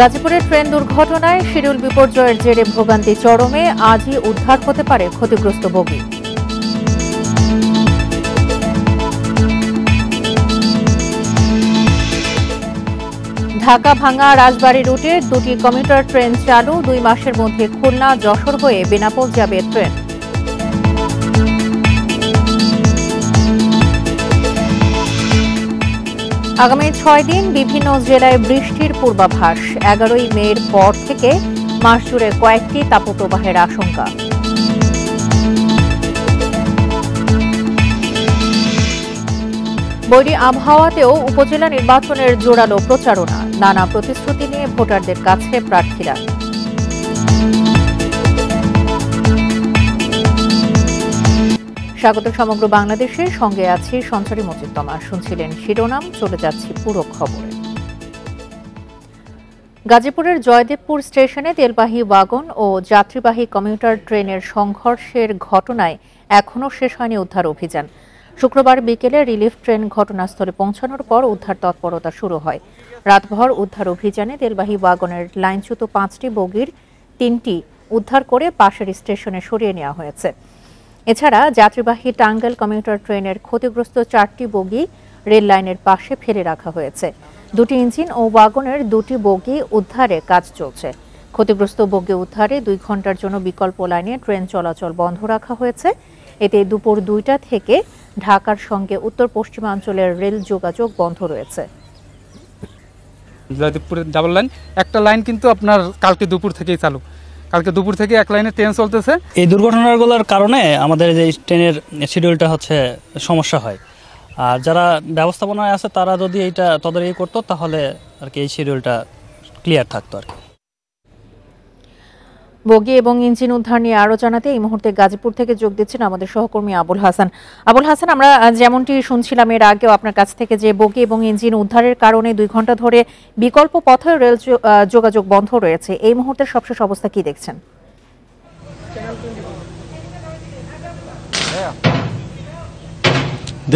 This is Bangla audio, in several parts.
গাজীপুরের ট্রেন দুর্ঘটনায় শিডিউল বিপর্যয়ের জেরে ভোগান্তি চরমে, আজই উদ্ধার হতে পারে ক্ষতিগ্রস্ত বগি। ঢাকা ভাঙ্গা রাজবাড়ী রুটে দুটি কমিউটার ট্রেন চালু, 2 মাসের মধ্যে খুলনা যশোর হয়ে বেনাপোল যাবে ট্রেন। আগামী 6 দিন বিভিন্ন জেলায় বৃষ্টির পূর্বাভাস। 11ই মের পর থেকে মাস জুড়ে কয়েকটি তাপপ্রবাহের আশঙ্কা। বৈরী আবহাওয়াতেও উপজেলা নির্বাচনের জোরালো প্রচারণা, নানা প্রতিশ্রুতি নিয়ে ভোটারদের কাছে প্রার্থীরা। স্বাগত সমগ্র বাংলাদেশের সঙ্গে আছি সঞ্চারী মজিদতমা। শুনছিলেন শিরোনাম, চলে যাচ্ছি পুরো খবরে। গাজীপুরের জয়দেবপুর স্টেশনে তেলবাহী ওয়াগন ও যাত্রীবাহী কমিউটার ট্রেনের সংঘর্ষের ঘটনায় এখনও শেষ হয়নি উদ্ধার অভিযান। শুক্রবার বিকেলে রিলিফ ট্রেন ঘটনাস্থলে পৌঁছানোর পর উদ্ধার তৎপরতা শুরু হয়। রাতভর উদ্ধার অভিযানে তেলবাহী ওয়াগনের লাইনচ্যুত 5টি বগির 3টি উদ্ধার করে পাশের স্টেশনে সরিয়ে নেওয়া হয়েছে। এছাড়া যাত্রীবাহী টাঙ্গাইল কমিউটার ট্রেনের ক্ষতিগ্রস্ত 4টি বগি রেল লাইনের পাশে ফেলে রাখা হয়েছে। 2টি ইঞ্জিন ও ওয়াগনের 2টি বগি উদ্ধারে কাজ চলছে। ক্ষতিগ্রস্ত বগি উদ্ধারে 2 ঘন্টার জন্য বিকল্প লাইনে ট্রেন চলাচল বন্ধ রাখা হয়েছে। এতে দুপুর 2টা থেকে ঢাকার সঙ্গে উত্তর পশ্চিমাঞ্চলের রেল যোগাযোগ বন্ধ রয়েছে। জয়দেবপুরের ডাবল লাইন, একটা লাইন কিন্তু আপনার কালকে দুপুর থেকেই চালু। কালকে দুপুর থেকে এক লাইনে ট্রেন চলতেছে। এই দুর্ঘটনাগুলোর কারণে আমাদের যে ট্রেনের শিডিউলটা সমস্যা হয়। আর যারা ব্যবস্থাপনায় আছে তারা যদি এইটা তদারকি করতো তাহলে আর কি এই শিডিউলটা ক্লিয়ার থাকতো আর কি। বগি এবং ইঞ্জিন উদ্ধার নিয়ে আরো জানাতে এই মুহূর্তে গাজীপুর থেকে যোগ দিচ্ছেন আমাদের সহকর্মী আবুল হাসান। আবুল হাসান, আমরা যেমনটি শুনছিলাম এর আগেও আপনার কাছ থেকে যে বগি এবং ইঞ্জিন উদ্ধারের কারণে 2 ঘন্টা ধরে বিকল্প পথে রেল যোগাযোগ বন্ধ রয়েছে, এই মুহূর্তের সবশেষ অবস্থা কি দেখছেন?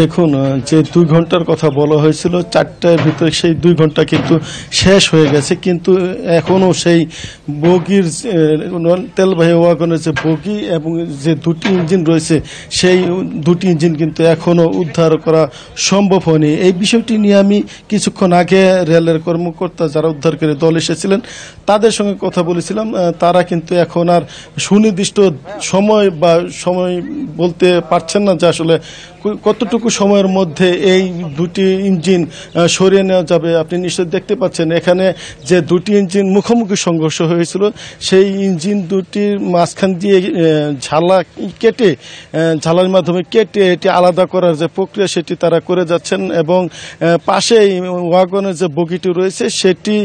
দেখুন, যে 2 ঘন্টার কথা বলা হয়েছিল 4টার ভিতরে, সেই 2 ঘন্টা কিন্তু শেষ হয়ে গেছে, কিন্তু এখনও সেই বগির তেলবাহী ওয়াগনের যে বগি এবং যে 2টি ইঞ্জিন রয়েছে সেই 2টি ইঞ্জিন কিন্তু এখনও উদ্ধার করা সম্ভব হয়নি। এই বিষয়টি নিয়ে আমি কিছুক্ষণ আগে রেলের কর্মকর্তা যারা উদ্ধারকারী দল এসেছিলেন তাদের সঙ্গে কথা বলেছিলাম। তারা কিন্তু এখন আর সুনির্দিষ্ট সময় বলতে পারছেন না যে আসলে কতটুকু সময়ের মধ্যে এই 2টি ইঞ্জিন সরিয়ে নেওয়া যাবে। আপনি নিশ্চয়ই দেখতে পাচ্ছেন এখানে যে 2টি ইঞ্জিন মুখোমুখি সংঘর্ষ হয়েছিল, সেই ইঞ্জিন 2টির মাঝখান দিয়ে ঝালার মাধ্যমে কেটে এটি আলাদা করার যে প্রক্রিয়া সেটি তারা করে যাচ্ছেন এবং পাশে ওয়াগনের যে বগিটি রয়েছে সেটি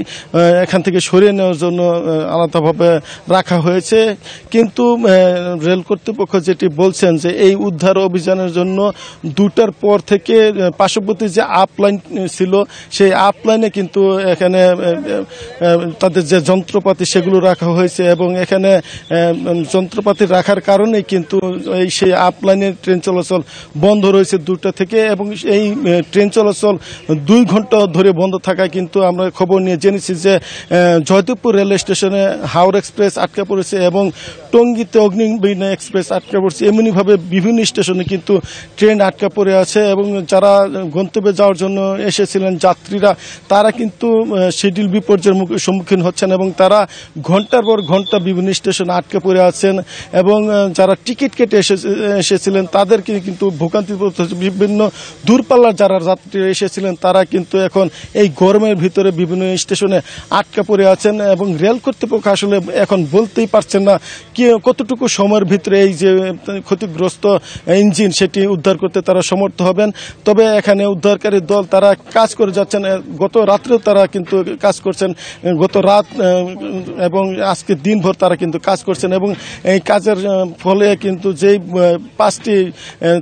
এখান থেকে সরিয়ে নেওয়ার জন্য আলাদাভাবে রাখা হয়েছে। কিন্তু রেল কর্তৃপক্ষ যেটি বলছেন যে এই উদ্ধার অভিযানের জন্য 2টার পর থেকে পার্শ্ববর্তী যে আপ লাইন ছিল সেই আপ লাইনে কিন্তু এখানে তাদের যে যন্ত্রপাতি সেগুলো রাখা হয়েছে এবং এখানে যন্ত্রপাতি রাখার কারণে কিন্তু সেই আপ লাইনের ট্রেন চলাচল বন্ধ রয়েছে 2টা থেকে এবং এই ট্রেন চলাচল 2 ঘন্টা ধরে বন্ধ থাকায় কিন্তু আমরা খবর নিয়ে জেনেছি যে জয়দেবপুর রেল স্টেশনে হাওড়া এক্সপ্রেস আটকা পড়েছে এবং টঙ্গীতে অগ্নিবীণা এক্সপ্রেস আটকা পড়েছে। এমনিভাবে বিভিন্ন স্টেশনে কিন্তু ট্রেন আটকা পড়ে আছে এবং যারা গন্তব্যে যাওয়ার জন্য এসেছিলেন যাত্রীরা তারা কিন্তু শিডিউল বিপর্যয়ের সম্মুখীন হচ্ছেন এবং তারা ঘন্টার পর ঘন্টা বিভিন্ন স্টেশনে আটকা পড়ে আছেন এবং যারা টিকিট কেটে এসেছিলেন তাদেরকে কিন্তু ভোগান্তি পড়তে হচ্ছে। বিভিন্ন দূরপাল্লার যারা যাত্রীরা এসেছিলেন তারা কিন্তু এখন এই গরমের ভিতরে বিভিন্ন স্টেশনে আটকা পড়ে আছেন এবং রেল কর্তৃপক্ষ আসলে এখন বলতেই পারছেন না কতটুকু সময়ের ভিতরে এই যে ক্ষতিগ্রস্ত ইঞ্জিন সেটি উদ্ধার করতে তারা সমর্থ হবেন। তবে এখানে উদ্ধারকারী দল তারা কাজ করে যাচ্ছেন, গত রাত্রেও তারা কিন্তু কাজ করছেন, গত রাত এবং আজকে দিনভর তারা কিন্তু কাজ করছেন এবং এই কাজের ফলে কিন্তু যেই 5টি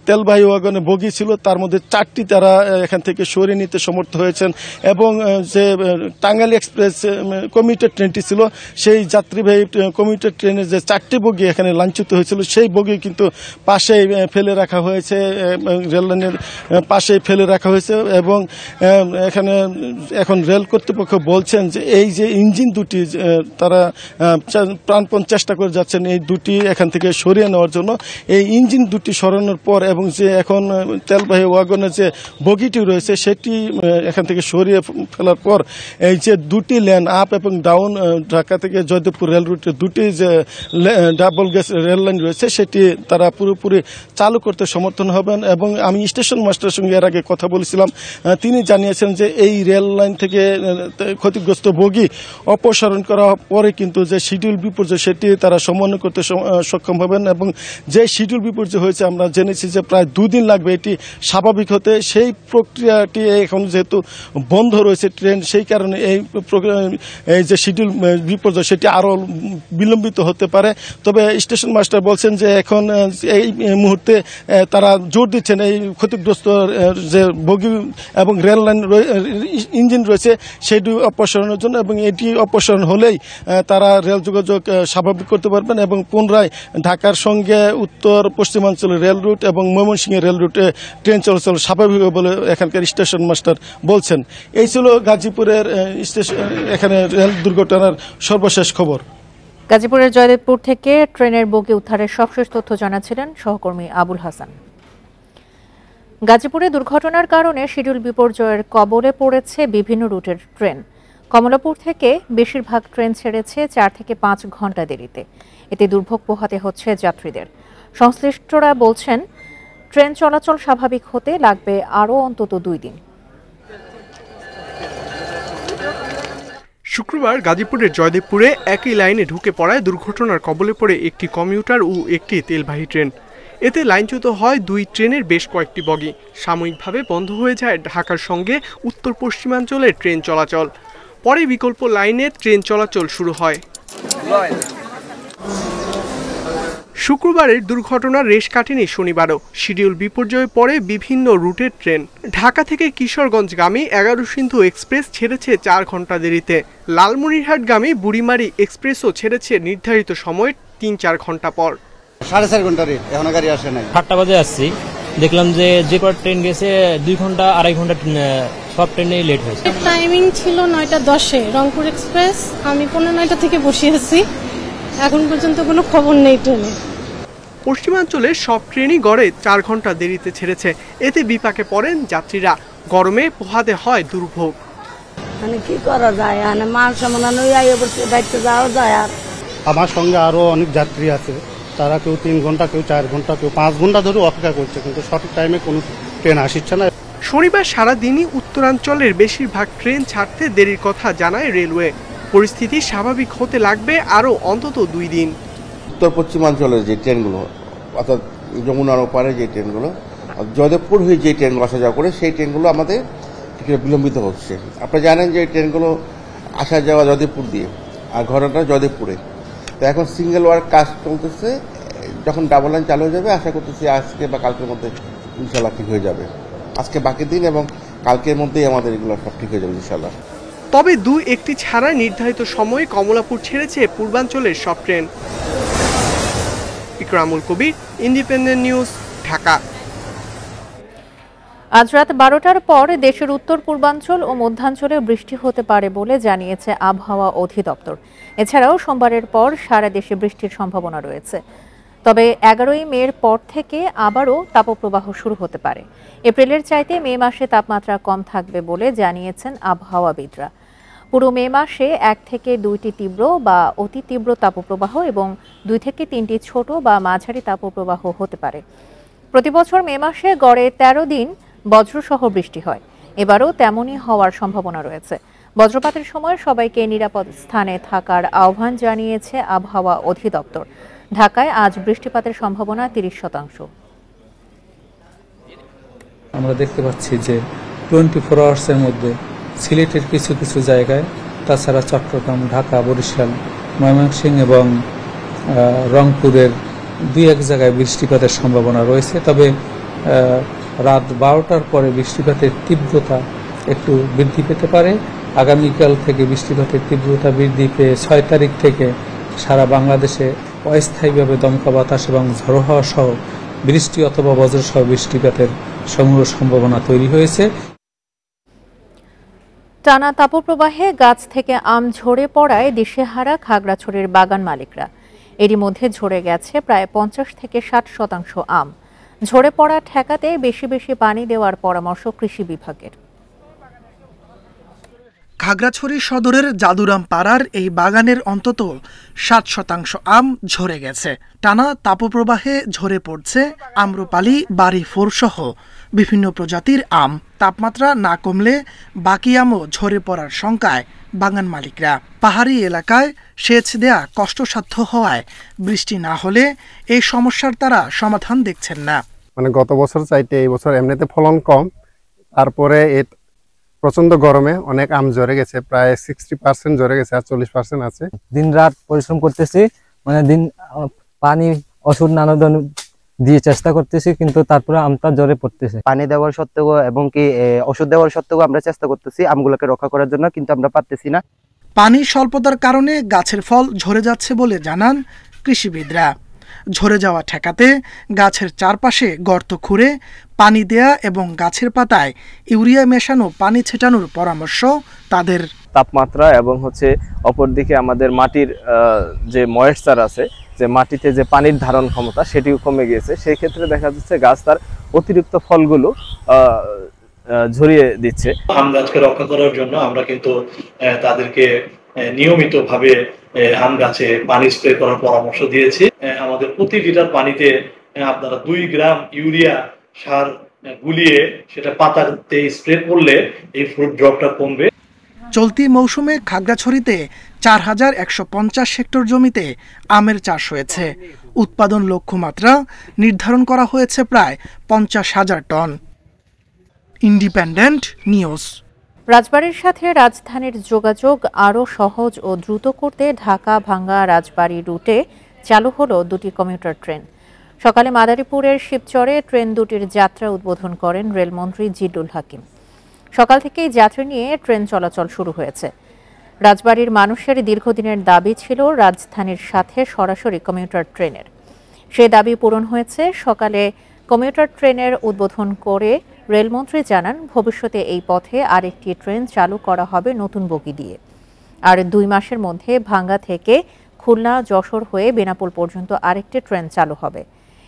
তেলবাহী ওয়াগনে বগি ছিল তার মধ্যে 4টি তারা এখান থেকে সরিয়ে নিতে সমর্থ হয়েছেন এবং যে টাঙ্গাইল এক্সপ্রেস কমিউটার ট্রেনটি ছিল সেই যাত্রীবাহী কমিউটার ট্রেনের যে 4টি বগি এখানে লাঞ্ছিত হয়েছিল সেই বগি কিন্তু পাশেই ফেলে রাখা হয়েছে, রেললাইনের পাশেই ফেলে রাখা হয়েছে। এবং এখানে এখন রেল কর্তৃপক্ষ বলছেন যে এই যে ইঞ্জিন দুটি তারা প্রাণপণ চেষ্টা করে যাচ্ছেন এই দুটি এখান থেকে সরিয়ে নেওয়ার জন্য। এই ইঞ্জিন দুটি সরানোর পর এবং যে এখন তেলবাহী ওয়াগনের যে বগিটি রয়েছে সেটি এখান থেকে সরিয়ে ফেলার পর এই যে দুটি লেন আপ এবং ডাউন ঢাকা থেকে জয়দেবপুর রেল রুটে দুটি যে ডাবল গেজ রেল লাইন রয়েছে সেটি তারা পুরোপুরি চালু করতে সমর্থন হবেন। এবং আমি স্টেশন মাস্টারের সঙ্গে এর আগে কথা বলেছিলাম, তিনি জানিয়েছেন যে এই রেল লাইন থেকে ক্ষতিগ্রস্ত বগি অপসারণ করা পরে কিন্তু যে শিডিউল বিপর্যয় সেটি তারা সমন্বয় করতে সক্ষম হবেন। এবং যে শিডিউল বিপর্যয় হয়েছে আমরা জেনেছি যে প্রায় 2 দিন লাগবে এটি স্বাভাবিক হতে, সেই প্রক্রিয়াটি এখন যেহেতু বন্ধ রয়েছে ট্রেন সেই কারণে এই যে শিডিউল বিপর্যয় সেটি আরও বিলম্বিত হতে পারে। তবে স্টেশন মাস্টার বলছেন যে এখন এই মুহূর্তে তারা জোর দিচ্ছেন এই ক্ষতিগ্রস্ত যে বগি এবং রেল লাইন ইঞ্জিন রয়েছে সেটি অপসারণের জন্য, এবং এটি অপসারণ হলেই তারা রেল যোগাযোগ স্বাভাবিক করতে পারবেন এবং পুনরায় ঢাকার সঙ্গে উত্তর পশ্চিমাঞ্চলের রেল রুট এবং ময়মনসিংহের রেল রুটে ট্রেন চলাচল স্বাভাবিক হবে বলে এখানকার স্টেশন মাস্টার বলছেন। এই ছিল গাজীপুরের এখানে রেল দুর্ঘটনার সর্বশেষ খবর। গাজীপুরের জয়দেবপুর থেকে ট্রেনের বগি উদ্ধারের সবশেষ তথ্য জানাচ্ছিলেন সহকর্মী আবুল হাসান। গাজীপুরে দুর্ঘটনার কারণে শিডিউল বিপর্যয়ের কবলে পড়েছে বিভিন্ন রুটের ট্রেন। কমলাপুর থেকে বেশিরভাগ ট্রেন ছেড়েছে 4 থেকে 5 ঘন্টা দেরিতে। এতে দুর্ভোগ পোহাতে হচ্ছে যাত্রীদের। সংশ্লিষ্টরা বলছেন ট্রেন চলাচল স্বাভাবিক হতে লাগবে আরও অন্তত 2 দিন। শুক্রবার গাজীপুরের জয়দেবপুরে একই লাইনে ঢুকে পড়ায় দুর্ঘটনার কবলে পড়ে একটি কমিউটার ও একটি তেলবাহী ট্রেন। এতে লাইনচ্যুত হয় 2 ট্রেনের বেশ কয়েকটি বগি। সাময়িকভাবে বন্ধ হয়ে যায় ঢাকার সঙ্গে উত্তর পশ্চিমাঞ্চলের ট্রেন চলাচল। পরে বিকল্প লাইনে ট্রেন চলাচল শুরু হয়। শুক্রবারের দুর্ঘটনার রেশ কাটেনি শনিবারও। শিডিউল বিপর্যয়ে পড়ে বিভিন্ন রুটের ট্রেন। ঢাকা থেকে কিশোরগঞ্জগামী 11 সিন্ধু এক্সপ্রেস ছেড়েছে 4 ঘন্টা দেরিতে। লালমনিরহাটগামী বুড়িমারি এক্সপ্রেসও ছেড়েছে নির্ধারিত সময়ের 3-4 ঘন্টা পর। 4.5 ঘন্টা রেট, এখনো গাড়ি আসে নাই। 7টা বাজে আসছি, দেখলাম যে কটা ট্রেন গেছে 2 ঘন্টা 2.5 ঘন্টা সব ট্রেনেই লেট হয়েছে। টাইমিং ছিল 9:10-এ রংপুর এক্সপ্রেস। আমি 9:15 থেকে বসে আছি, এখন পর্যন্ত কোনো খবর নেই ট্রেনে। পশ্চিমাঞ্চলের সব ট্রেনই গড়ে 4 ঘন্টা দেরিতে ছেড়েছে। এতে বিপাকে পড়েন যাত্রীরা। গরমে পোহাতে হয় দুর্ভোগ। মানে কি করা যায়, মানে মাল সামনা দায়িত্ব যাওয়া যায়। আর আমার সঙ্গে আরো অনেক যাত্রী আছে, তারা কেউ 3 ঘন্টা, কেউ 4 ঘন্টা, কেউ 5 ঘন্টা ধরে অপেক্ষা করছে, কিন্তু সঠিক টাইমে কোনো ট্রেন আসছে না। শনিবার সারাদিনই উত্তরাঞ্চলের বেশিরভাগ ট্রেন ছাড়তে দেরির কথা জানায় রেলওয়ে। পরিস্থিতি স্বাভাবিক হতে লাগবে আরও অন্তত 2 দিন। উত্তর পশ্চিমাঞ্চলের যে ট্রেনগুলো, অর্থাৎ যমুনার ওপারে যে ট্রেনগুলো, জয়দেবপুর হয়ে যে ট্রেনগুলো আসা যাওয়া করে সেই ট্রেনগুলো আমাদের বিলম্বিত হচ্ছে। আপনারা জানেন যে ট্রেনগুলো আসা যাওয়া জয়দেবপুর দিয়ে, আর ঘটনাটা জয়দেবপুরে। তো এখন সিঙ্গেল ওয়ার্ক কাজ চলতেছে। যখন ডাবল লাইন চালু হয়ে যাবে আশা করতেছি আজকে বা কালকের মধ্যে ইনশাল্লাহ ঠিক হয়ে যাবে। আজকে বাকি দিন এবং কালকের মধ্যেই আমাদের এগুলো সব ঠিক হয়ে যাবে ইনশাল্লাহ। তবে 2-1টি ছাড়া নির্ধারিত সময়ে কমলাপুর ছেড়েছে পূর্বাঞ্চলের সব ট্রেন। ইকরামুল কবির, ইন্ডিপেন্ডেন্ট নিউজ, ঢাকা। আজ রাত 12টার পর দেশের উত্তর পূর্বাঞ্চল ও মধ্যাঞ্চলে বৃষ্টি হতে পারে বলে জানিয়েছে আবহাওয়া অধিদপ্তর। এছাড়াও সোমবারের পর সারা দেশে বৃষ্টির সম্ভাবনা রয়েছে। তবে 11ই মের পর থেকে আবারও তাপপ্রবাহ শুরু হতে পারে। এপ্রিলের চাইতে মে মাসে তাপমাত্রা কম থাকবে বলে জানিয়েছেন আবহাওয়াবিদরা। পুরো মে মাসে 1 থেকে 2টি তীব্র বা অতি তীব্র তাপপ্রবাহ এবং 2 থেকে 3টি ছোট বা মাঝারি তাপপ্রবাহ হতে পারে। প্রতিবছর মে মাসে গড়ে 13 দিন বজ্রসহ বৃষ্টি হয়। এবারও তেমনই হওয়ার সম্ভাবনা রয়েছে। বজ্রপাতের সময় সবাইকে নিরাপদ স্থানে থাকার আহ্বান জানিয়েছে আবহাওয়া অধিদপ্তর। ঢাকায় আজ বৃষ্টিপাতের সম্ভাবনা 30%। আমরা দেখতে পাচ্ছি যে 24 আওয়ার্সের মধ্যে সিলেটের কিছু কিছু জায়গায়, তাছাড়া চট্টগ্রাম, ঢাকা, বরিশাল, ময়মনসিংহ এবং রংপুরের 2-1 জায়গায় বৃষ্টিপাতের সম্ভাবনা রয়েছে। তবে রাত 12টার পরে বৃষ্টিপাতের তীব্রতা একটু বৃদ্ধি পেতে পারে আগামীকাল থেকে বৃষ্টিপাতের তীব্রতা বৃদ্ধি পেয়ে 6 তারিখ থেকে সারা বাংলাদেশে অস্থায়ীভাবে দমকা বাতাস এবং ঝড়ো হাওয়া সহ বৃষ্টি অথবা বজ্রসহ বৃষ্টিপাতের সমূহ সম্ভাবনা তৈরি হয়েছে। টানা তাপপ্রবাহে গাছ থেকে আম ঝরে পড়ায় দিশেহারা খাগড়াছড়ির বাগান মালিকরা। এরই মধ্যে ঝরে গেছে প্রায় 50 থেকে 60% আম। ঝরে পড়া ঠেকাতে বেশি বেশি পানি দেওয়ার পরামর্শ কৃষি বিভাগের। খাগড়াছড়ি সদরের জাদুরাম পাড়ার এই বাগানের অন্তত 60% আম ঝরে গেছে। টানা তাপপ্রবাহে ঝরে পড়ছে আম্রপালি, বাড়ি ফোর সহ বিভিন্ন প্রজাতির আম। তাপমাত্রা না কমলে বাকি আমও ঝরে পড়ার শঙ্কায় বাগান মালিকরা। পাহাড়ি এলাকায় সেচ দেয়া কষ্টসাধ্য হওয়ায় বৃষ্টি না হলে এই সমস্যার তারা সমাধান দেখছেন না। মানে গত বছর চাইতে এই বছর এমনিতে ফলন কম, তারপরে প্রচন্ড গরমে অনেক আম ঝরে গেছে, প্রায় 60% ঝরে গেছে, আর 40% আছে। দিন রাত পরিশ্রম করতেছি, মানে পানি ওষুধ নানা দিয়ে চেষ্টা করতেছি, কিন্তু তারপরে আমটা ঝরে পড়তেছে। পানি দেওয়ার সত্ত্বেও এবং কি ওষুধ দেওয়ার সত্ত্বেও আমরা চেষ্টা করতেছি আমগুলোকে রক্ষা করার জন্য, কিন্তু আমরা পারতেছি না। পানি স্বল্পতার কারণে গাছের ফল ঝরে যাচ্ছে বলে জানান কৃষিবিদরা। ঝরে যাওয়া ঠেকাতে গাছের চারপাশে গর্ত খুঁড়ে পানি দেয়া এবং গাছের পাতায় ইউরিয়া মেশানো পানি ছেটানোর পরামর্শ তাদের। তাপমাত্রা এবং অপরদিকে আমাদের মাটির যে ময়েশ্চার আছে, যে মাটিতে যে পানির ধারণ ক্ষমতা সেটিও কমে গিয়েছে। সেই ক্ষেত্রে দেখা যাচ্ছে গাছ তার অতিরিক্ত ফলগুলো ঝরিয়ে দিচ্ছে। আম গাছকে রক্ষা করার জন্য আমরা কিন্তু তাদেরকে নিয়মিতভাবে আম গাছে পানি স্প্রে করার পরামর্শ দিয়েছি। আমাদের প্রতি লিটার পানিতে আপনারা 2 গ্রাম ইউরিয়া সার গুলিয়ে সেটা পাতাতে স্প্রে করলে এই ফ্রুট ড্রপটা কমবে। চলতি মৌসুমে খাগড়াছড়িতে 4150 হেক্টর জমিতে আমের চাষ হয়েছে। উৎপাদন লক্ষ্যমাত্রা নির্ধারণ করা হয়েছে প্রায় 50,000 টন। Independent news. রাজবাড়ীর সাথে রাজধানীর যোগাযোগ আরও সহজ ও দ্রুত করতে ঢাকা ভাঙ্গা রাজবাড়ী রুটে চালু হলো 2টি কমিউটার ট্রেন। সকালে মাদারীপুরের শিবচরে ট্রেন দুটির যাত্রা উদ্বোধন করেন রেলমন্ত্রী জিল্লুল হাকিম। সকাল থেকেই যাত্রী নিয়ে ট্রেন চলাচল শুরু হয়েছে। রাজবাড়ীর মানুষের দীর্ঘদিনের দাবি ছিল রাজধানীর সাথে সরাসরি কমিউটার ট্রেনের। সেই দাবি পূরণ হয়েছে। সকালে কমিউটার ট্রেনের উদ্বোধন করে রেলমন্ত্রী জানান, ভবিষ্যতে এই পথে আরেকটি ট্রেন চালু করা হবে নতুন বগি দিয়ে। আর 2 মাসের মধ্যে ভাঙ্গা থেকে খুলনা, যশোর হয়ে বেনাপোল পর্যন্ত আরেকটি ট্রেন চালু হবে।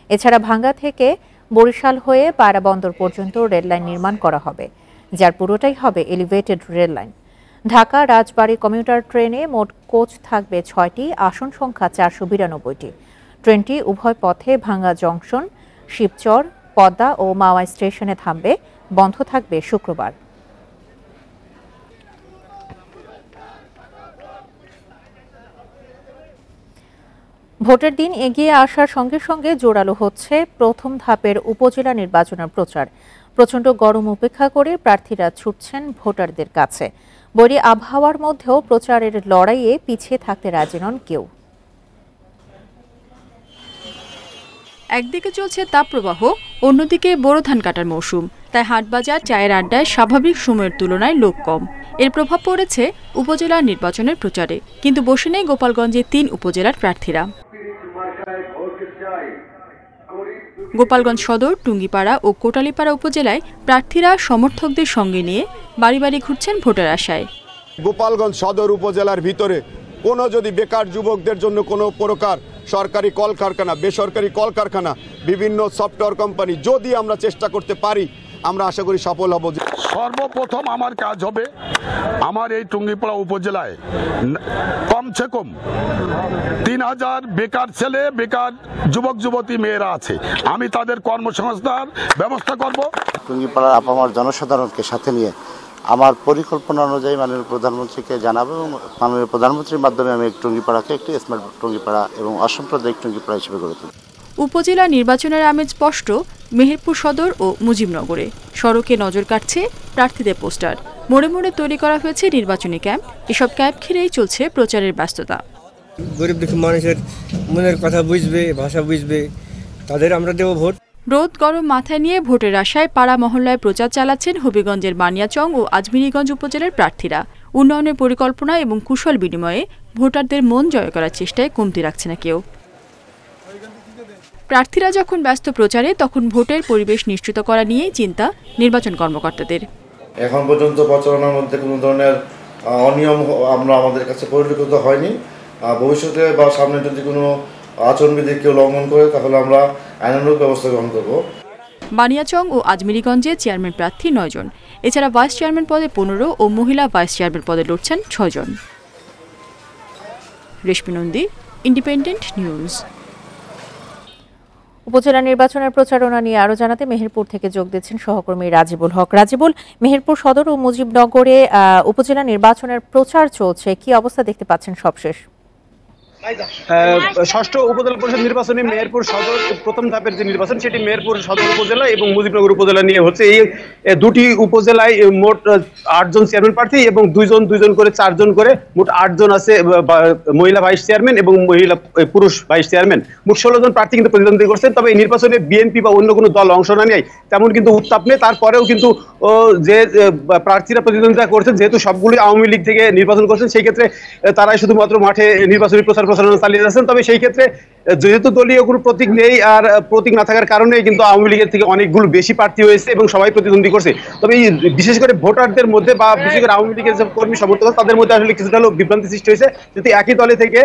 এছাড়া ভাঙ্গা থেকে বরিশাল হয়ে পায়রা বন্দর পর্যন্ত রেললাইন নির্মাণ করা হবে, যার পুরোটাই হবে এলিভেটেড রেল লাইন। ঢাকা রাজবাড়ী কমিউটার ট্রেনে মোট কোচ থাকবে 6টি, আসন সংখ্যা 492টি। ট্রেনটি উভয় পথে ভাঙ্গা জংশন, শিবচর, পদ্মা ও মাওয়া স্টেশনে থামবে। বন্ধ থাকবে শুক্রবার। ভোটের দিন এগিয়ে আসার সঙ্গে সঙ্গে জোরালো হচ্ছে প্রথম ধাপের উপজেলা নির্বাচনের প্রচার। প্রচণ্ড গরম উপেক্ষা করে প্রার্থীরা ছুটছেন ভোটারদের কাছে। বৈরী আবহাওয়ার মধ্যেও প্রচারের লড়াইয়ে পিছিয়ে থাকতে রাজি নন কেউ। একদিকে চলছে তাপপ্রবাহ, অন্যদিকে বোরো ধান কাটার মৌসুম, তাই হাটবাজার, চায়ের আড্ডায় স্বাভাবিক সময়ের তুলনায় লোক কম। এর প্রভাব পড়েছে উপজেলা নির্বাচনের প্রচারে, কিন্তু বসে নেই গোপালগঞ্জে 3 উপজেলার প্রার্থীরা। গোপালগঞ্জ সদর, টুঙ্গিপাড়া ও কোটালীপাড়া উপজেলায় প্রার্থীরা সমর্থকদের সঙ্গে নিয়ে বাড়ি বাড়ি ঘুরছেন ভোটার আশায়। গোপালগঞ্জ সদর উপজেলার ভিতরে কোনো যদি বেকার যুবকদের জন্য কোনো প্রকার সরকারি কলকারখানা, বেসরকারি কলকারখানা, বিভিন্ন সফটওয়্যার কোম্পানি যদি আমরা চেষ্টা করতে পারি, আমরা আশা করি সফল হব। সর্বপ্রথম আমার কাজ হবে আমার এই টুঙ্গিপাড়া উপজেলায় কমসে কম 3000 বেকার ছেলে, বেকার যুবক যুবতী মেয়েরা আছে, আমি তাদের কর্মসংস্থান ব্যবস্থা করব। টুঙ্গিপাড়ার আপামর জনসাধারণকে সাথে নিয়ে আমার পরিকল্পনা অনুযায়ী মাননীয় প্রধানমন্ত্রীকে জানাবো এবং মাননীয় প্রধানমন্ত্রীর মাধ্যমে আমি টুঙ্গিপাড়াকে একটি স্মার্ট টুঙ্গিপাড়া এবং অসাম্প্রদায়িক টুঙ্গিপাড়া হিসেবে গড়ে তুলব। উপজেলা নির্বাচনের আমেজ স্পষ্ট মেহেরপুর সদর ও মুজিবনগরে। সড়কে নজর কাটছে প্রার্থীদের পোস্টার, মোড়ে মোড়ে তৈরি করা হয়েছে নির্বাচনী ক্যাম্প। এসব ক্যাম্প ঘিরেই চলছে প্রচারের ব্যস্ততা। গরিব দুঃখী মানুষের মনের কথা বুঝবে, ভাষা বুঝবে, তাদের আমরা দেব ভোট। রোদ গরম মাথায় নিয়ে ভোটের আশায় পাড়া মহল্লায় প্রচার চালাচ্ছেন হবিগঞ্জের বানিয়াচং ও আজমিরীগঞ্জ উপজেলার প্রার্থীরা। উন্নয়নের পরিকল্পনা এবং কুশল বিনিময়ে ভোটারদের মন জয় করার চেষ্টায় কমতি রাখছে না কেউ। প্রার্থীরা যখন ব্যস্ত প্রচারে তখন ভোটের পরিবেশ নিশ্চিত করা নিয়েই চিন্তা নির্বাচন কর্মকর্তাদের। এখন পর্যন্ত প্রচারণার মধ্যে কোনো ধরনের অনিয়ম আমাদের কাছে পরিলক্ষিত হয়নি। ভবিষ্যতে বা সামনে যদি কোনো আচরণবিধি কেউ লঙ্ঘন করে তাহলে আমরা আইনানুগ ব্যবস্থা গ্রহণ করব। বানিয়াচং ও আজমিরিগঞ্জে চেয়ারম্যান প্রার্থী 9 জন, এছাড়া ভাইস চেয়ারম্যান পদে 15 ও মহিলা ভাইস চেয়ারম্যান পদে লড়ছেন 6 জন। রেশমি নন্দী, ইন্ডিপেন্ডেন্ট নিউজ। উপজেলা নির্বাচনের প্রচারণা নিয়ে আরো জানাতে মেহেরপুর থেকে যোগ দিচ্ছেন সহকর্মী রাজিবুল হক। রাজিবুল, মেহেরপুর সদর ও মুজিবনগরে উপজেলা নির্বাচনের প্রচার চলছে, কি অবস্থা দেখতে পাচ্ছেন সবশেষ? ষষ্ঠ উপজেলা পরিষদ নির্বাচনে মেহেরপুর সদর প্রথম ধাপের যে নির্বাচন সেটি মেহেরপুর সদর উপজেলা এবং মুজিবনগর উপজেলা নিয়ে হচ্ছে। এই দুটি উপজেলায় মোট 8 জন চেয়ারম্যান প্রার্থী এবং দুইজন করে 4 জন করে মোট 8 জন আছে মহিলা ভাইস চেয়ারম্যান এবং মহিলা পুরুষ ভাইস চেয়ারম্যান। মোট 16 জন প্রার্থী কিন্তু প্রতিদ্বন্দ্বিতা করছেন। তবে এই নির্বাচনে বিএনপি বা অন্য কোনো দল অংশ না নেয় তেমন কিন্তু উত্তাপ নেই। তারপরেও কিন্তু যে প্রার্থীরা প্রতিদ্বন্দ্বিতা করছেন, যেহেতু সবগুলোই আওয়ামী লীগ থেকে নির্বাচন করছেন, সেই ক্ষেত্রে তারাই শুধুমাত্র মাঠে নির্বাচনী প্রচারণা চালিয়ে যাচ্ছেন। তবে সেই ক্ষেত্রে যেহেতু দলীয় কোনো প্রতীক নেই আর প্রতীক না থাকার কারণে কিন্তু আওয়ামী লীগের থেকে অনেকগুলো বেশি প্রার্থী হয়েছে এবং সবাই প্রতিদ্বন্দ্বী করছে। তবে এই বিশেষ করে ভোটারদের মধ্যে বা বিশেষ করে আওয়ামী লীগের যে কর্মী সমর্থক তাদের মধ্যে আসলে কিছুটা হলেও বিভ্রান্তি সৃষ্টি হয়েছে, যেহেতু একই দলে থেকে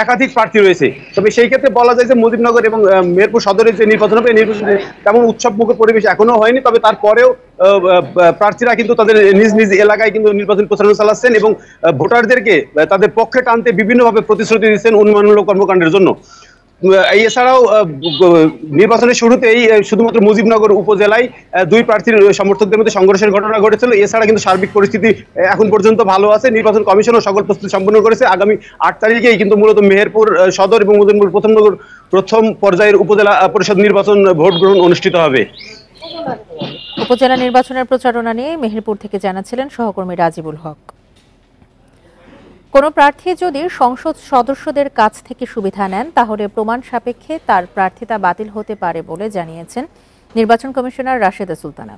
একাধিক প্রার্থী রয়েছে। তবে সেই ক্ষেত্রে বলা যায় যে মুজিবনগর এবং মেহেরপুর সদরের যে নির্বাচন হবে, নির্বাচনে তেমন উৎসবমুখর পরিবেশ এখনো হয়নি। তবে তারপরেও প্রার্থীরা কিন্তু তাদের নিজ নিজ এলাকায় কিন্তু নির্বাচন প্রচারণা চালাচ্ছেন এবং ভোটারদেরকে তাদের পক্ষে টানতে বিভিন্নভাবে প্রতিশ্রুতি দিচ্ছেন উন্নয়নমূলক কর্মকাণ্ডের জন্য। এছাড়াও নির্বাচনের শুরুতেই শুধুমাত্র মুজিবনগর উপজেলায় 2 প্রার্থীর সমর্থকদের মধ্যে সংঘর্ষের ঘটনা ঘটেছিল। এছাড়া কিন্তু সার্বিক পরিস্থিতি এখন পর্যন্ত ভালো আছে। নির্বাচন কমিশনও সকল প্রস্তুতি সম্পন্ন করেছে। আগামী 8 তারিখেই কিন্তু মূলত মেহেরপুর সদর এবং মুজিবনগর প্রথম পর্যায়ের উপজেলা পরিষদ নির্বাচন ভোট গ্রহণ অনুষ্ঠিত হবে। উপজেলা নির্বাচনের প্রচারণা নিয়ে মেহেরপুর থেকে জানাচ্ছিলেন সহকর্মী রাজিবুল হক। কোন প্রার্থী যদি সংসদ সদস্যদের কাছ থেকে সুবিধা নেন তাহলে প্রমাণ সাপেক্ষে তার প্রার্থিতা বাতিল হতে পারে বলে জানিয়েছেন নির্বাচন কমিশনার রাশেদা সুলতানা।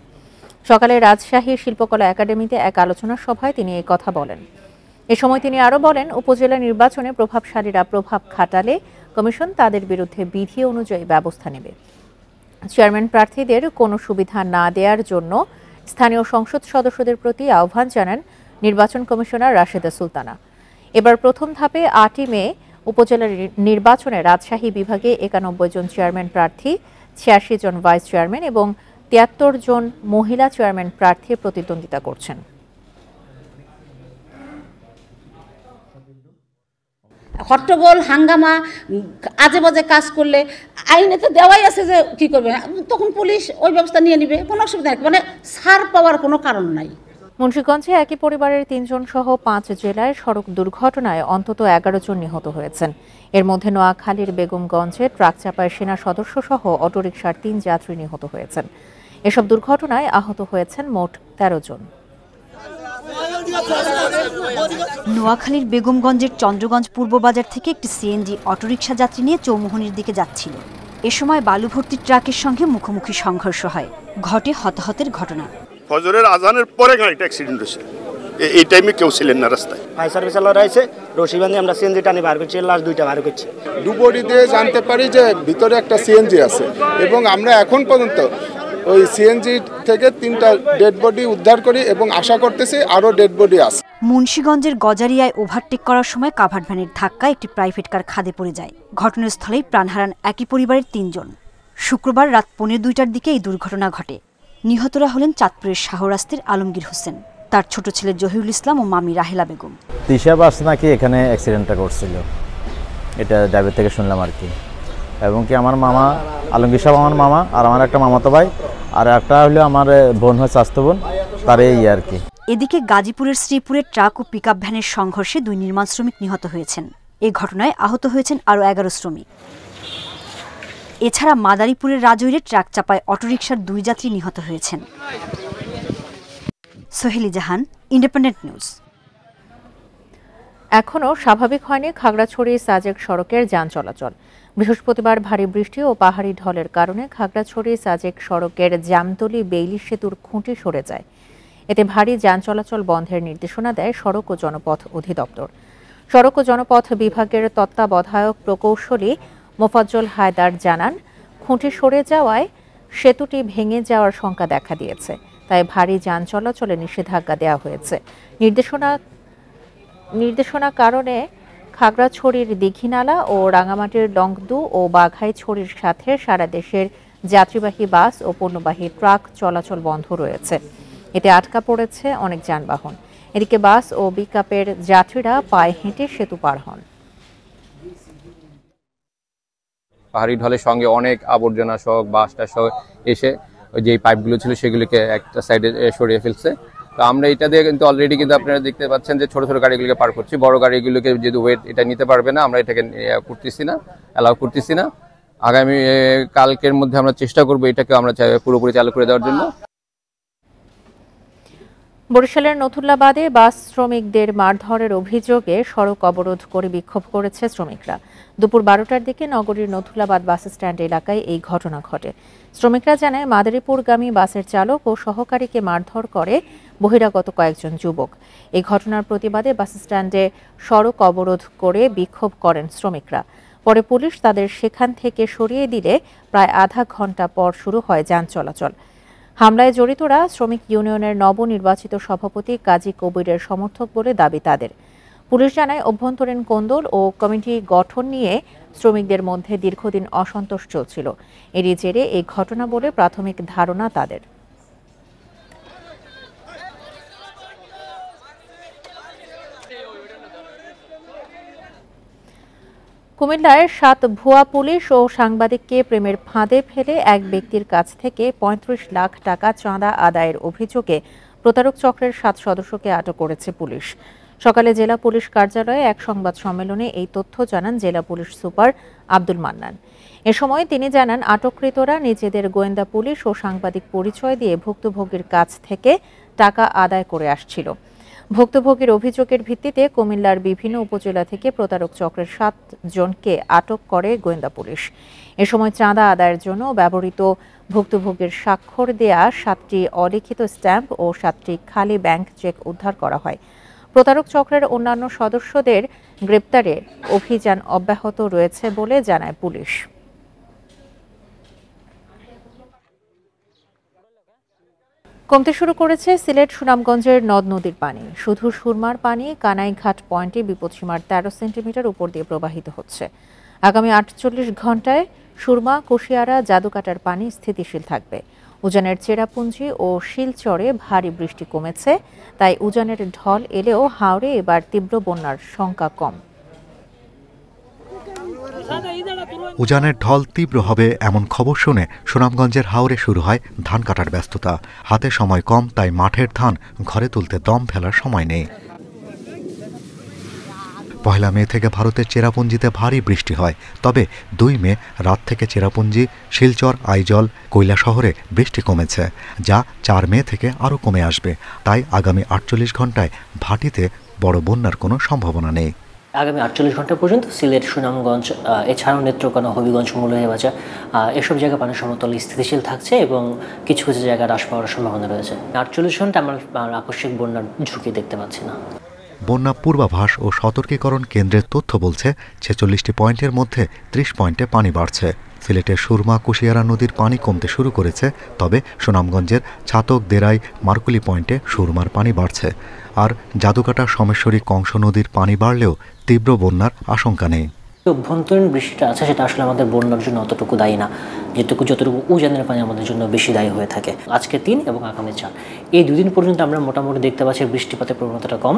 সকালে রাজশাহী শিল্পকলা একাডেমিতে এক আলোচনা সভায় তিনি এই কথা বলেন। এ সময় তিনি আরো বলেন, উপজেলা নির্বাচনে প্রভাবশালীরা প্রভাব খাটালে কমিশন তাদের বিরুদ্ধে বিধি অনুযায়ী ব্যবস্থা নেবে। চেয়ারম্যান প্রার্থীদের কোনো সুবিধা না দেওয়ার জন্য স্থানীয় সংসদ সদস্যদের প্রতি আহ্বান জানান নির্বাচন কমিশনার রাশেদা সুলতানা। এবার প্রথম ধাপে 8ই মে উপজেলা নির্বাচনে রাজশাহী বিভাগে 91 জন চেয়ারম্যান প্রার্থী, 86 জন ভাইস চেয়ারম্যান এবং 73 জন মহিলা চেয়ারম্যান প্রার্থী প্রতিদ্বন্দ্বিতা করছেন। হট্টগোল হাঙ্গামা আজে বাজে কাজ করলে আইনে তো দেওয়াই আছে যে কি করবে, তখন পুলিশ ওই ব্যবস্থা নিয়ে নিবে, কোনো অসুবিধা নেই, মানে ছাড় পাওয়ার কোনো কারণ নাই। মুন্সিগঞ্জে একই পরিবারের 3 জন সহ 5 জেলায় সড়ক দুর্ঘটনায় অন্তত 11 জন নিহত হয়েছেন। এর মধ্যে নোয়াখালীর বেগমগঞ্জে ট্রাক চাপায় সেনা সদস্য সহ অটোরিকশার 3 যাত্রী নিহত হয়েছেন। এসব দুর্ঘটনায় আহত হয়েছেন মোট 13 জন। নোয়াখালীর বেগমগঞ্জের চন্দ্রগঞ্জ পূর্ব বাজার থেকে একটি সিএনজি অটোরিকশা যাত্রী নিয়ে চৌমুহনীর দিকে যাচ্ছিল। এ সময় বালু ভর্তি ট্রাকের সঙ্গে মুখোমুখি সংঘর্ষ হয়, ঘটে হতাহতের ঘটনা। ফজরের আজানের পরে গাড়িটা অ্যাক্সিডেন্ট হয়েছে, এই টাইমে কেউ ছিলেন না রাস্তায়। ফায়ার সার্ভিস আলাদা আছে, রশি বান্ধে আমরা সিএনজি টানি বার করছি, লাস্ট 2টা বার করছি। ডুবুরি দিয়ে জানতে পারি যে ভিতরে একটা সিএনজি আছে এবং আমরা এখন পর্যন্ত ওই সিএনজি থেকে 3টা ডেড বডি উদ্ধার করি এবং আশা করতেছি আরও ডেড বডি আছে। মুন্সিগঞ্জের গজারিয়ায় ওভারটেক করার সময় কাভার্ড ভ্যানের ধাক্কায় একটি প্রাইভেট কার খাদে পড়ে যায়। ঘটনাস্থলেই প্রাণ হারান একই পরিবারের 3 জন। শুক্রবার রাত 1:45টার দিকে এই দুর্ঘটনা ঘটে। নিহতরা হলেন চাঁদপুরের শাহরাস্তির আলমগীর হোসেন, তার ছোট ছেলে জহিরুল ইসলাম ও মামি রাহেলা বেগম। তিশা বাস নাকি এখানে অ্যাক্সিডেন্টটা করছিল, এটা ড্রাইভার থেকে শুনলাম আর কি। এবং কি আমার মামা আলমগীর সাহেব আমার মামা, আর আমার একটা মামাতো ভাই, আর একটা হলো আমার বোন হয় চাস্তো বোন, তার এই আর কি। এদিকে গাজীপুরের শ্রীপুরে ট্রাক ও পিকআপ ভ্যানের সংঘর্ষে 2 নির্মাণ শ্রমিক নিহত হয়েছেন। এই ঘটনায় আহত হয়েছেন আরও 11 শ্রমিক। এছাড়া মাদারীপুরের রাজৈরে ট্রাক চাপায় অটোরিকশার 2 যাত্রী নিহত হয়েছেন। সোহেলি জাহান, ইন্ডিপেন্ডেন্ট নিউজ। এখনও স্বাভাবিক হয়নি খাগড়াছড়ি সাজেক সড়কের যান চলাচল। বৃহস্পতিবার ভারী বৃষ্টি ও পাহাড়ি ঢলের কারণে খাগড়াছড়ি সাজেক সড়কের জামতলী বেইলি সেতুর খুঁটি সরে যায়। এতে ভারী যান চলাচল বন্ধের নির্দেশনা দেয় সড়ক ও জনপথ অধিদপ্তর। সড়ক ও জনপথ বিভাগের তত্ত্বাবধায়ক প্রকৌশলী মোফাজ্জল হায়দার জানান, খুঁটি সরে যাওয়ায় সেতুটি ভেঙে যাওয়ার শঙ্কা দেখা দিয়েছে, তাই ভারী যান চলাচলে নিষেধাজ্ঞা দেওয়া হয়েছে। নির্দেশনা কারণে খাগড়াছড়ির দীঘিনালা ও রাঙামাটির লংদু ও বাঘাইছড়ির সাথে সারা দেশের যাত্রীবাহী বাস ও পণ্যবাহী ট্রাক চলাচল বন্ধ রয়েছে। এতে আটকা পড়েছে অনেক যানবাহন। এদিকে বাস ও পিকআপের যাত্রীরা পায়ে হেঁটে সেতু পার হন। পাহাড়ি ঢলের সঙ্গে অনেক আবর্জনা সহ বাসটা সহ এসে ওই যে পাইপগুলো ছিল সেগুলিকে একটা সাইডে সরিয়ে ফেলছে। তো আমরা এটা দিয়ে কিন্তু অলরেডি কিন্তু আপনারা দেখতে পাচ্ছেন যে ছোট ছোট গাড়িগুলোকে পার করছি, বড় গাড়িগুলোকে যেহেতু ওয়েট এটা নিতে পারবে না, আমরা এটাকে করতেছি না, অ্যালাউ করতেছি না। আগামী কালকের মধ্যে আমরা চেষ্টা করবো এটাকে আমরা পুরোপুরি চালু করে দেওয়ার জন্য। বরিশালের নথুল্লাবাদে বাস শ্রমিকদের মারধরের অভিযোগে সড়ক অবরোধ করে বিক্ষোভ করেছে শ্রমিকরা। দুপুর 12টার দিকে নগরীর নথুল্লাবাদ বাস স্ট্যান্ড এলাকায় এই ঘটনা ঘটে। শ্রমিকরা জানায়, মাদারীপুরগামী বাসের চালক ও সহকারীকে মারধর করে বহিরাগত কয়েকজন যুবক। এই ঘটনার প্রতিবাদে বাস স্ট্যান্ডে সড়ক অবরোধ করে বিক্ষোভ করেন শ্রমিকরা। পরে পুলিশ তাদের সেখান থেকে সরিয়ে দিলে প্রায় আধা ঘন্টা পর শুরু হয় যান চলাচল। হামলায় জড়িতরা শ্রমিক ইউনিয়নের নবনির্বাচিত সভাপতি কাজী কবিরের সমর্থক বলে দাবি তাদের। পুলিশ জানায়, অভ্যন্তরীণ কোন্দল ও কমিটি গঠন নিয়ে শ্রমিকদের মধ্যে দীর্ঘদিন অসন্তোষ চলছিল। এরই জেরে এই ঘটনা বলে প্রাথমিক ধারণা তাদের। কুমিল্লায় 7 ভুয়া পুলিশ ও সাংবাদিককে প্রেমের ফাঁদে ফেলে এক ব্যক্তির কাছ থেকে 35 লাখ টাকা চাঁদা আদায়ের অভিযোগে প্রতারক চক্রের 7 সদস্যকে আটক করেছে পুলিশ। সকালে জেলা পুলিশ কার্যালয়ে এক সংবাদ সম্মেলনে এই তথ্য জানান জেলা পুলিশ সুপার আব্দুল মান্নান। এ সময় তিনি জানান, আটককৃতরা নিজেদের গোয়েন্দা পুলিশ ও সাংবাদিক পরিচয় দিয়ে ভুক্তভোগীর কাছ থেকে টাকা আদায় করে আসছিল। ভুক্তভোগীর অভিযোগের ভিত্তিতে কুমিল্লার বিভিন্ন উপজেলা থেকে প্রতারক চক্রের 7 জনকে আটক করে গোয়েন্দা পুলিশ। এ সময় চাঁদা আদায়ের জন্য ব্যবহৃত ভুক্তভোগীর স্বাক্ষর দেয়া 7টি অলিখিত স্ট্যাম্প ও 7টি খালি ব্যাংক চেক উদ্ধার করা হয়। প্রতারক চক্রের অন্যান্য সদস্যদের গ্রেপ্তারে অভিযান অব্যাহত রয়েছে বলে জানায় পুলিশ। কমতে শুরু করেছে সিলেট সুনামগঞ্জের নদ নদীর পানি। শুধু সুরমার পানি কানাইঘাট পয়েন্টে বিপদসীমার 13 সেন্টিমিটার উপর দিয়ে প্রবাহিত হচ্ছে। আগামী 48 ঘন্টায় সুরমা, কুশিয়ারা, জাদুকাটার পানি স্থিতিশীল থাকবে। উজানের চেরাপুঞ্জি ও শিলচরে ভারী বৃষ্টি কমেছে, তাই উজানের ঢল এলেও হাওরে এবার তীব্র বন্যার শঙ্কা কম। উজানের ঢল তীব্র হবে এমন খবর শুনে সুনামগঞ্জের হাওরে শুরু হয় ধান কাটার ব্যস্ততা। হাতে সময় কম, তাই মাঠের ধান ঘরে তুলতে দম ফেলার সময় নেই। 1 মে থেকে ভারতের চেরাপুঞ্জিতে ভারী বৃষ্টি হয়, তবে 2 মে রাত থেকে চেরাপুঞ্জি, শিলচর, আইজল, কৈলাসহরে বৃষ্টি কমেছে, যা 4 মে থেকে আরও কমে আসবে। তাই আগামী 48 ঘন্টায় ভাটিতে বড় বন্যার কোনো সম্ভাবনা নেই। আগামী 48 ঘন্টা পর্যন্ত সিলেট, সুনামগঞ্জ এছাড়াও নেত্রকোনা, হবিগঞ্জ, মৌলভীবাজার এসব জায়গায় পানির সমতল স্থিতিশীল থাকছে এবং কিছু কিছু জায়গায় হ্রাস পাওয়ার সম্ভাবনা রয়েছে। 48 ঘন্টা আমরা আকস্মিক বন্যার ঝুঁকি দেখতে পাচ্ছি না। বন্যা পূর্বাভাস ও সতর্কীকরণ কেন্দ্রের তথ্য বলছে 46টি পয়েন্টের মধ্যে 30 পয়েন্টে পানি বাড়ছে। সিলেটের সুরমা, কুশিয়ারা নদীর পানি কমতে শুরু করেছে, তবে সুনামগঞ্জের ছাতক, দেরাই, মার্কুলি পয়েন্টে সুরমার পানি বাড়ছে। আর জাদুকাটা, সোমেশ্বরী, কংস নদীর পানি বাড়লেও তীব্র বন্যার আশঙ্কা নেই। অভ্যন্তরীণ বৃষ্টিটা আছে, সেটা আসলে আমাদের বন্যার জন্য অতটুকু দায়ী না, যতটুকু উজানের পানি আমাদের জন্য বেশি দায়ী হয়ে থাকে। আজকে 3 এবং আগামী 4 এই 2 দিন পর্যন্ত আমরা মোটামুটি দেখতে পাচ্ছি বৃষ্টিপাতের প্রবণতাটা কম।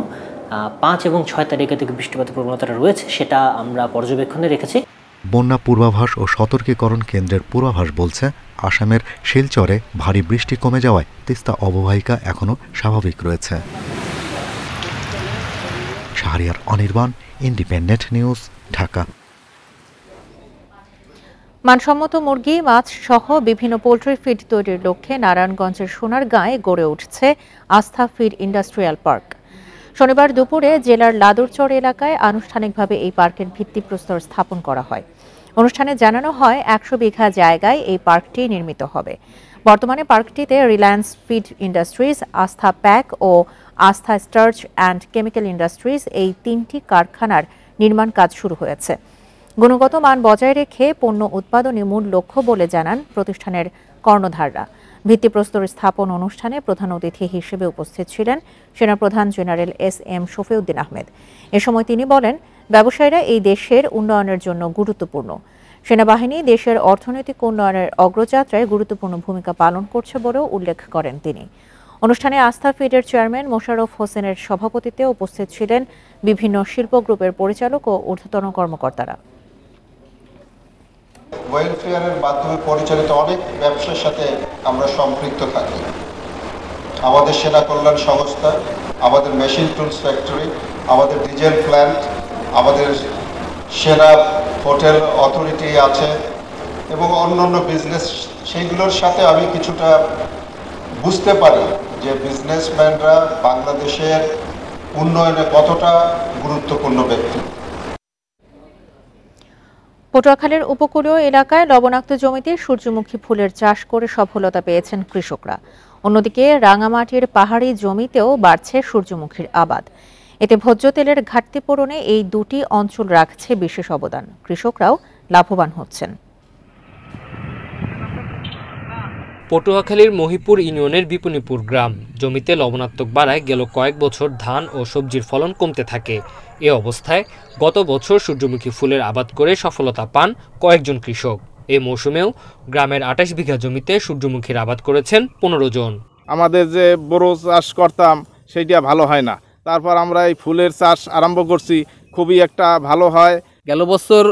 5 এবং 6 তারিখে থেকে বৃষ্টিপাতের প্রবণতাটা রয়েছে, সেটা আমরা পর্যবেক্ষণে রেখেছি। বন্যা পূর্বাভাস ও সতর্কীকরণ কেন্দ্রের পূর্বাভাস বলছে, আসামের শিলচরে ভারী বৃষ্টি কমে যাওয়ায় তিস্তা অববাহিকা এখনও স্বাভাবিক রয়েছে। Shahriar Anirban, independent news, Dhaka. মানসম্মত মুরগি, মাছ সহ বিভিন্ন পোল্ট্রি ফিড তৈরির লক্ষ্যে নারায়ণগঞ্জের সোনারগাঁয়ে গড়ে উঠছে আস্থা ফিড ইন্ডাস্ট্রিয়াল পার্ক। শনিবার দুপুরে জেলার লাদুরচর এলাকায় আনুষ্ঠানিকভাবে এই পার্কের ভিত্তিপ্রস্তর স্থাপন করা হয়। অনুষ্ঠানে জানানো হয় 100 বিঘা জায়গায় এই পার্কটি নির্মিত হবে। বর্তমানে পার্কটিতে রিলায়েন্স ফিড ইন্ডাস্ট্রিজ, আস্থা প্যাক ও আস্থা স্টার্চ অ্যান্ড কেমিক্যাল ইন্ডাস্ট্রিজ এই 3টি কারখানার নির্মাণ কাজ শুরু হয়েছে। গুণগত মান বজায় রেখে পণ্য উৎপাদনই মূল লক্ষ্য বলে জানান প্রতিষ্ঠানের কর্ণধাররা। ভিত্তিপ্রস্তর স্থাপন অনুষ্ঠানে প্রধান অতিথি হিসেবে উপস্থিত ছিলেন সেনাপ্রধান জেনারেল SM শফিউদ্দিন আহমেদ। এ সময় তিনি বলেন, ব্যবসায়ীরা এই দেশের উন্নয়নের জন্য গুরুত্বপূর্ণ। সেনাবাহিনী দেশের অর্থনৈতিক উন্নয়নের অগ্রযাত্রায় গুরুত্বপূর্ণ ভূমিকা পালন করছে বলেও উল্লেখ করেন তিনি। অনুষ্ঠানে আস্থা ফিডের চেয়ারম্যান মোশাররফ হোসেনের সভাপতিত্বে উপস্থিত ছিলেন বিভিন্ন শিল্প গ্রুপের পরিচালক ও ঊর্ধ্বতন কর্মকর্তারা। ওয়েলফেয়ারের মাধ্যমে পরিচালিত অনেক ব্যবসার সাথে আমরা সম্পৃক্ত থাকি। আমাদের সেনা কল্যাণ সংস্থা, আমাদের মেশিন টুলস ফ্যাক্টরি, আমাদের ডিজেল প্ল্যান্ট, আমাদের সেনা হোটেল অথরিটি আছে এবং অন্যান্য বিজনেস, সেইগুলোর সাথে আমি কিছুটা বুঝতে পারি যে বিজনেসম্যানরা বাংলাদেশের উন্নয়নে কতটা গুরুত্বপূর্ণ ব্যক্তি। পটুয়াখালীর উপকূলীয় এলাকায় লবণাক্ত জমিতে সূর্যমুখী ফুলের চাষ করে সফলতা পেয়েছেন কৃষকরা। অন্যদিকে রাঙামাটির পাহাড়ি জমিতেও বাড়ছে সূর্যমুখীর আবাদ। এতে ভোজ্য তেলের ঘাটতি পূরণে এই দুটি অঞ্চল রাখছে বিশেষ অবদান। কৃষকরাও লাভবান হচ্ছেন। পটুয়াখালীর মহিপুর ইউনিয়নের বিপনীপুর গ্রাম জমিতে লবণাক্তক বাড়ায় গেল কয়েক বছর ধান ও সবজির ফলন কমতে থাকে। এ অবস্থায় গত বছর সূর্যমুখী ফুলের আবাদ করে সফলতা পান কয়েকজন কৃষক। এ মৌসুমেও গ্রামের 28 বিঘা জমিতে সূর্যমুখীর আবাদ করেছেন 15 জন। আমাদের যে বড় চাষ করতাম সেইটা ভালো হয় না, তারপর আমরা এই ফুলের চাষ আরম্ভ করছি, খুবই একটা ভালো হয়। গেল বছর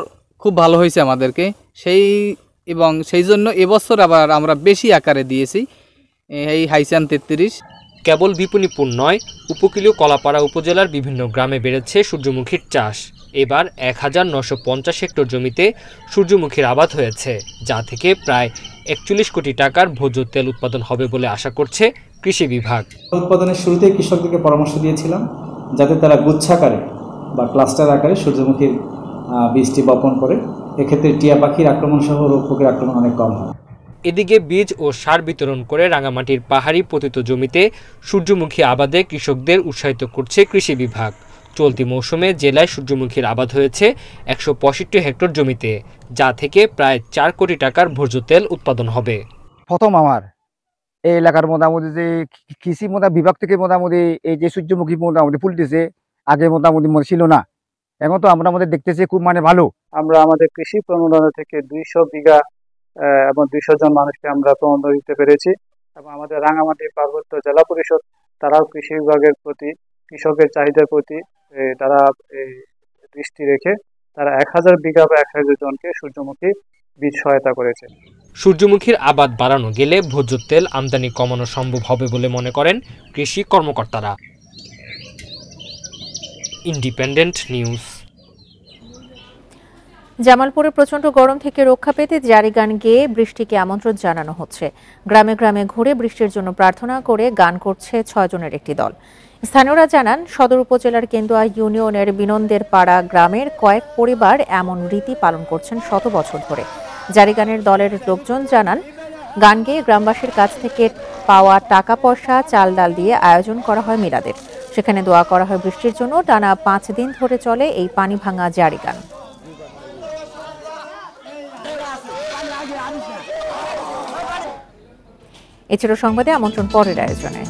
খুব ভালো হয়েছে আমাদেরকে, সেই জন্য এবছর আবার আমরা বেশি আকারে দিয়েছি, এই হাইসান 33। কেবল বিপনীপুর নয়, উপকূলীয় কলাপাড়া উপজেলার বিভিন্ন গ্রামে বেড়েছে সূর্যমুখীর চাষ। এবার 1950 হেক্টর জমিতে সূর্যমুখীর আবাদ হয়েছে, যা থেকে প্রায় 41 কোটি টাকার ভোজ্য তেল উৎপাদন হবে বলে আশা করছে কৃষি বিভাগ। উৎপাদনের শুরুতে কৃষকদেরকে পরামর্শ দিয়েছিলাম যাতে তারা গুচ্ছাকারে বা ক্লাস্টার আকারে সূর্যমুখীর বীজটি বপন করে। এক্ষেত্রে টিয়া পাখির আক্রমণ সহ রোগ পোকের আক্রমণ অনেক কম হয়। এদিকে বীজ ও সার বিতরণ করে রাঙামাটির পাহাড়ি পতিত জমিতে সূর্যমুখী আবাদে কৃষকদের উৎসাহিত করছে কৃষি বিভাগ। চলতি মৌসুমে জেলায় সূর্যমুখীর আবাদ হয়েছে 165 হেক্টর জমিতে, যা থেকে প্রায় 4 কোটি টাকার ভোজ্য তেল উৎপাদন হবে। প্রথম আমার এই এলাকার মোটামুটি যে কৃষি বিভাগ থেকে মোটামুটি এই যে সূর্যমুখী মোটামুটি ফুলতেছে, আগে মোটামুটি ছিল না, এখন তো আমরা আমাদের দেখতেছি খুব ভালো। আমরা আমাদের কৃষি প্রণোদনা থেকে 200 বিঘা এবং 200 জন মানুষকে আমরা প্রণোদনা দিতে পেরেছি এবং আমাদের রাঙামাটি পার্বত্য জেলা পরিষদ তারাও কৃষি বিভাগের প্রতি, কৃষকের চাহিদার প্রতি তারা দৃষ্টি রেখে তারা 1000 বিঘা বা 1000 জনকে সূর্যমুখী বীজ সহায়তা করেছে। সূর্যমুখীর আবাদ বাড়ানো গেলে ভোজ্য তেল আমদানি কমানো সম্ভব হবে বলে মনে করেন কৃষি কর্মকর্তারা। Independent News. জামালপুরে প্রচণ্ড গরম থেকে রক্ষা পেতে জারি গান গেয়ে বৃষ্টিকে আমন্ত্রণ জানানো হচ্ছে। গ্রামে গ্রামে ঘুরে বৃষ্টির জন্য প্রার্থনা করে গান করছে 6 জনের একটি দল। স্থানীয়রা জানান, সদর উপজেলার কেন্দুয়া ইউনিয়নের বিনন্দের পাড়া গ্রামের কয়েক পরিবার এমন রীতি পালন করছেন শত বছর ধরে। জারি গানের দলের লোকজন জানান, গান গেয়ে গ্রামবাসীর কাছ থেকে পাওয়া টাকা পয়সা, চাল ডাল দিয়ে আয়োজন করা হয় মিলাদের। সেখানে দোয়া করা হয় বৃষ্টির জন্য। টানা 5 দিন ধরে চলে এই পানি ভাঙা জারি গান। এছাড়াও সংবাদে আমন্ত্রণ পরের আয়োজনে।